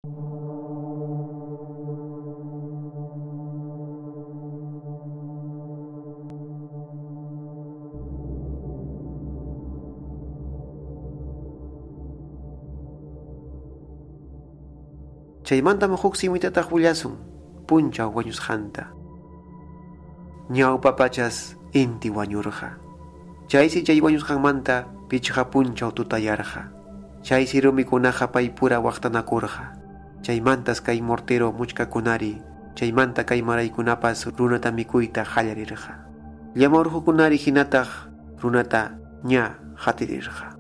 Chaymantami huk simitataq willasun punchaw wañusqanta. Ñawpapachas inti wañurqa. Chaysi chay wañusqanmanta pichqa punchaw tutayarqa. Chaysi rumikunaqa paypura waqtanakurqa. Chaymantas kay mortero muchkakunari, chaymanta kay maraykunapas runata mikuyta qallarirqa. Llamarhukunari hinataq runata ña hatirirqa.